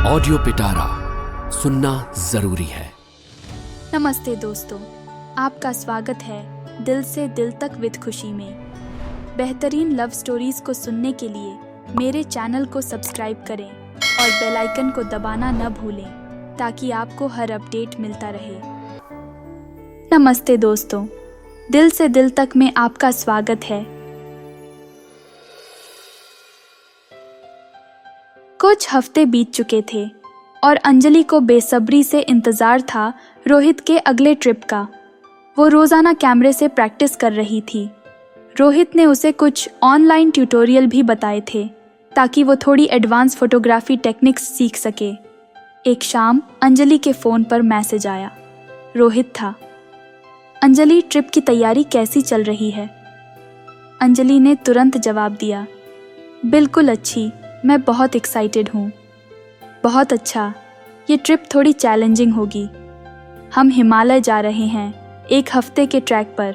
Audio पिटारा सुनना जरूरी है। नमस्ते दोस्तों, आपका स्वागत है दिल से दिल तक विद खुशी में। बेहतरीन लव स्टोरीज को सुनने के लिए मेरे चैनल को सब्सक्राइब करें और बेल आइकन को दबाना न भूलें ताकि आपको हर अपडेट मिलता रहे। नमस्ते दोस्तों, दिल से दिल तक में आपका स्वागत है। कुछ हफ्ते बीत चुके थे और अंजलि को बेसब्री से इंतज़ार था रोहित के अगले ट्रिप का। वो रोज़ाना कैमरे से प्रैक्टिस कर रही थी। रोहित ने उसे कुछ ऑनलाइन ट्यूटोरियल भी बताए थे ताकि वो थोड़ी एडवांस फोटोग्राफी टेक्निक्स सीख सके। एक शाम अंजलि के फ़ोन पर मैसेज आया। रोहित था। अंजलि, ट्रिप की तैयारी कैसी चल रही है? अंजलि ने तुरंत जवाब दिया, बिल्कुल अच्छी, मैं बहुत एक्साइटेड हूँ। बहुत अच्छा, ये ट्रिप थोड़ी चैलेंजिंग होगी। हम हिमालय जा रहे हैं, एक हफ्ते के ट्रैक पर।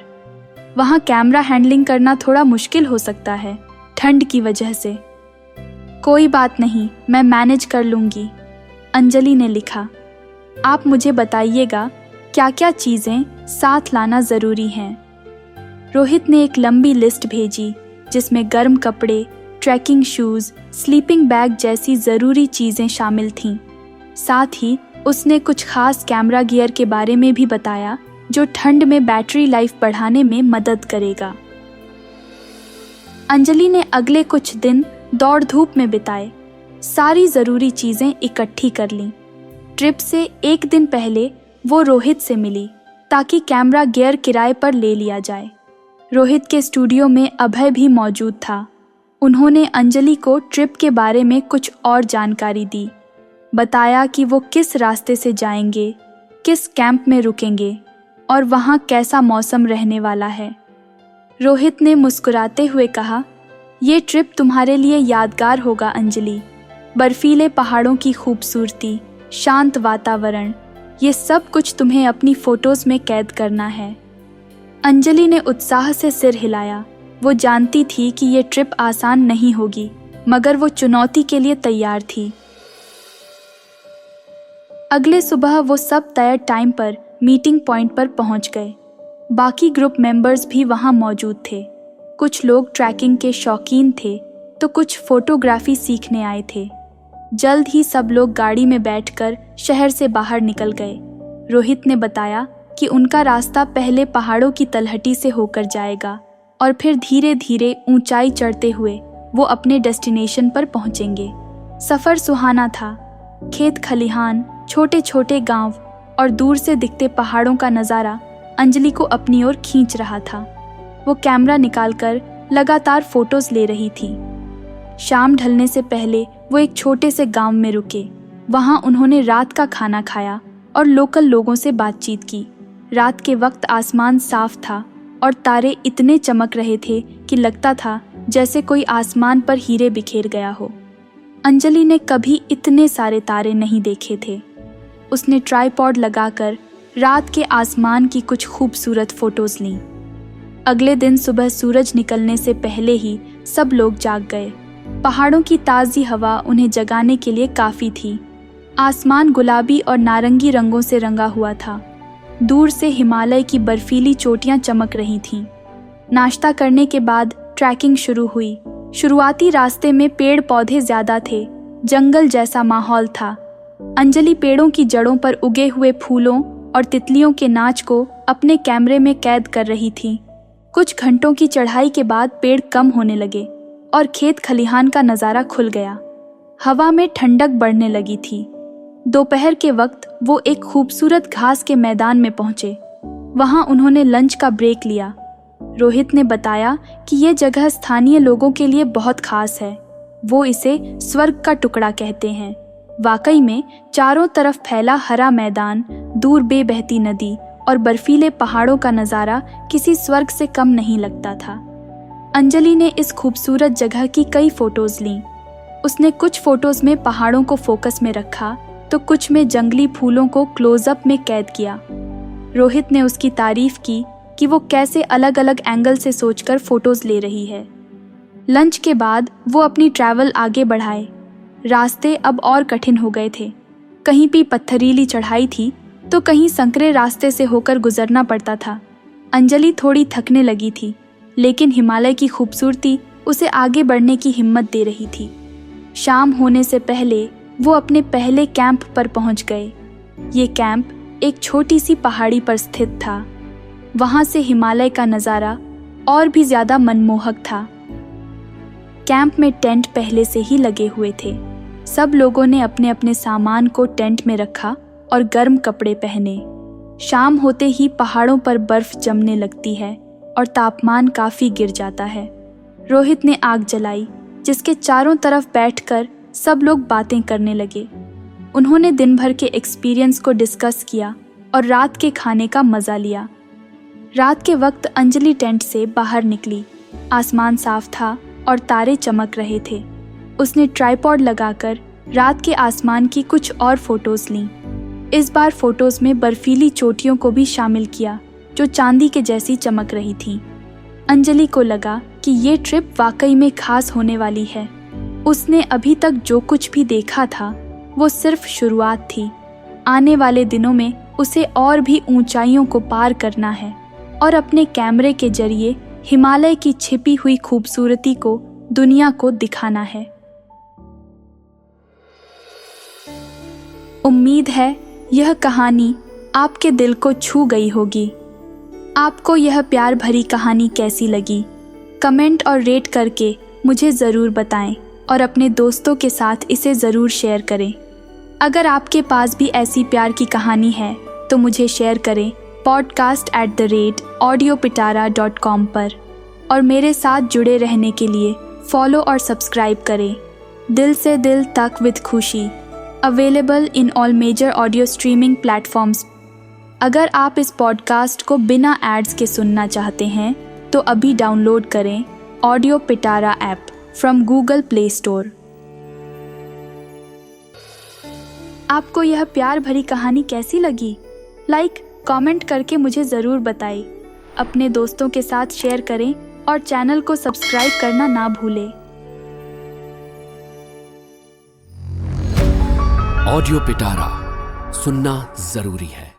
वहाँ कैमरा हैंडलिंग करना थोड़ा मुश्किल हो सकता है ठंड की वजह से। कोई बात नहीं, मैं मैनेज कर लूँगी, अंजलि ने लिखा। आप मुझे बताइएगा क्या क्या चीज़ें साथ लाना ज़रूरी हैं। रोहित ने एक लंबी लिस्ट भेजी जिसमें गर्म कपड़े, ट्रैकिंग शूज़, स्लीपिंग बैग जैसी ज़रूरी चीज़ें शामिल थीं। साथ ही उसने कुछ खास कैमरा गियर के बारे में भी बताया जो ठंड में बैटरी लाइफ बढ़ाने में मदद करेगा। अंजलि ने अगले कुछ दिन दौड़ धूप में बिताए, सारी ज़रूरी चीज़ें इकट्ठी कर लीं। ट्रिप से एक दिन पहले वो रोहित से मिली ताकि कैमरा गियर किराए पर ले लिया जाए। रोहित के स्टूडियो में अभय भी मौजूद था। उन्होंने अंजलि को ट्रिप के बारे में कुछ और जानकारी दी। बताया कि वो किस रास्ते से जाएंगे, किस कैंप में रुकेंगे और वहाँ कैसा मौसम रहने वाला है। रोहित ने मुस्कुराते हुए कहा, ये ट्रिप तुम्हारे लिए यादगार होगा अंजलि। बर्फीले पहाड़ों की खूबसूरती, शांत वातावरण, ये सब कुछ तुम्हें अपनी फ़ोटोज़ में कैद करना है। अंजलि ने उत्साह से सिर हिलाया। वो जानती थी कि ये ट्रिप आसान नहीं होगी, मगर वो चुनौती के लिए तैयार थी। अगले सुबह वो सब तय टाइम पर मीटिंग पॉइंट पर पहुंच गए। बाकी ग्रुप मेंबर्स भी वहां मौजूद थे। कुछ लोग ट्रैकिंग के शौकीन थे तो कुछ फोटोग्राफी सीखने आए थे। जल्द ही सब लोग गाड़ी में बैठकर शहर से बाहर निकल गए। रोहित ने बताया कि उनका रास्ता पहले पहाड़ों की तलहटी से होकर जाएगा और फिर धीरे धीरे ऊंचाई चढ़ते हुए वो अपने डेस्टिनेशन पर पहुंचेंगे। सफ़र सुहाना था। खेत खलिहान, छोटे छोटे गांव और दूर से दिखते पहाड़ों का नज़ारा अंजलि को अपनी ओर खींच रहा था। वो कैमरा निकालकर लगातार फोटोज ले रही थी। शाम ढलने से पहले वो एक छोटे से गांव में रुके। वहां उन्होंने रात का खाना खाया और लोकल लोगों से बातचीत की। रात के वक्त आसमान साफ था और तारे इतने चमक रहे थे कि लगता था जैसे कोई आसमान पर हीरे बिखेर गया हो। अंजलि ने कभी इतने सारे तारे नहीं देखे थे। उसने ट्राइपॉड लगाकर रात के आसमान की कुछ खूबसूरत फोटोज लीं। अगले दिन सुबह सूरज निकलने से पहले ही सब लोग जाग गए। पहाड़ों की ताज़ी हवा उन्हें जगाने के लिए काफ़ी थी। आसमान गुलाबी और नारंगी रंगों से रंगा हुआ था। दूर से हिमालय की बर्फीली चोटियां चमक रही थीं। नाश्ता करने के बाद ट्रैकिंग शुरू हुई। शुरुआती रास्ते में पेड़ पौधे ज़्यादा थे, जंगल जैसा माहौल था। अंजलि पेड़ों की जड़ों पर उगे हुए फूलों और तितलियों के नाच को अपने कैमरे में कैद कर रही थी। कुछ घंटों की चढ़ाई के बाद पेड़ कम होने लगे और खेत खलिहान का नज़ारा खुल गया। हवा में ठंडक बढ़ने लगी थी। दोपहर के वक्त वो एक खूबसूरत घास के मैदान में पहुंचे। वहां उन्होंने लंच का ब्रेक लिया। रोहित ने बताया कि ये जगह स्थानीय लोगों के लिए बहुत खास है। वो इसे स्वर्ग का टुकड़ा कहते हैं। वाकई में चारों तरफ फैला हरा मैदान, दूर बहती नदी और बर्फीले पहाड़ों का नज़ारा किसी स्वर्ग से कम नहीं लगता था। अंजलि ने इस खूबसूरत जगह की कई फोटोज लीं। उसने कुछ फोटोज में पहाड़ों को फोकस में रखा तो कुछ में जंगली फूलों को क्लोजअप में कैद किया। रोहित ने उसकी तारीफ की कि वो कैसे अलग अलग एंगल से सोचकर फोटोज ले रही है। लंच के बाद वो अपनी ट्रैवल आगे बढ़ाए। रास्ते अब और कठिन हो गए थे। कहीं भी पत्थरीली चढ़ाई थी तो कहीं संकरे रास्ते से होकर गुजरना पड़ता था। अंजलि थोड़ी थकने लगी थी, लेकिन हिमालय की खूबसूरती उसे आगे बढ़ने की हिम्मत दे रही थी। शाम होने से पहले वो अपने पहले कैंप पर पहुंच गए। ये कैंप एक छोटी सी पहाड़ी पर स्थित था। वहां से हिमालय का नज़ारा और भी ज़्यादा मनमोहक था। कैंप में टेंट पहले से ही लगे हुए थे। सब लोगों ने अपने अपने सामान को टेंट में रखा और गर्म कपड़े पहने। शाम होते ही पहाड़ों पर बर्फ जमने लगती है और तापमान काफ़ी गिर जाता है। रोहित ने आग जलाई, जिसके चारों तरफ बैठकर सब लोग बातें करने लगे। उन्होंने दिन भर के एक्सपीरियंस को डिस्कस किया और रात के खाने का मज़ा लिया। रात के वक्त अंजलि टेंट से बाहर निकली। आसमान साफ था और तारे चमक रहे थे। उसने ट्राइपॉड लगाकर रात के आसमान की कुछ और फोटोज लीं। इस बार फोटोज में बर्फीली चोटियों को भी शामिल किया, जो चांदी के जैसी चमक रही थीं। अंजलि को लगा कि ये ट्रिप वाकई में खास होने वाली है। उसने अभी तक जो कुछ भी देखा था वो सिर्फ शुरुआत थी। आने वाले दिनों में उसे और भी ऊंचाइयों को पार करना है और अपने कैमरे के जरिए हिमालय की छिपी हुई खूबसूरती को दुनिया को दिखाना है। उम्मीद है यह कहानी आपके दिल को छू गई होगी। आपको यह प्यार भरी कहानी कैसी लगी? कमेंट और रेट करके मुझे ज़रूर बताएं और अपने दोस्तों के साथ इसे ज़रूर शेयर करें। अगर आपके पास भी ऐसी प्यार की कहानी है तो मुझे शेयर करें podcast@audiopitara.com पर। और मेरे साथ जुड़े रहने के लिए फॉलो और सब्सक्राइब करें। दिल से दिल तक with Khushi, available in all major audio streaming platforms. अगर आप इस पॉडकास्ट को बिना एड्स के सुनना चाहते हैं तो अभी डाउनलोड करें audio Pitara app from Google play store. आपको यह प्यार भरी कहानी कैसी लगी? कमेंट करके मुझे ज़रूर बताएं। अपने दोस्तों के साथ शेयर करें और चैनल को सब्सक्राइब करना ना भूलें। ऑडियो पिटारा सुनना जरूरी है।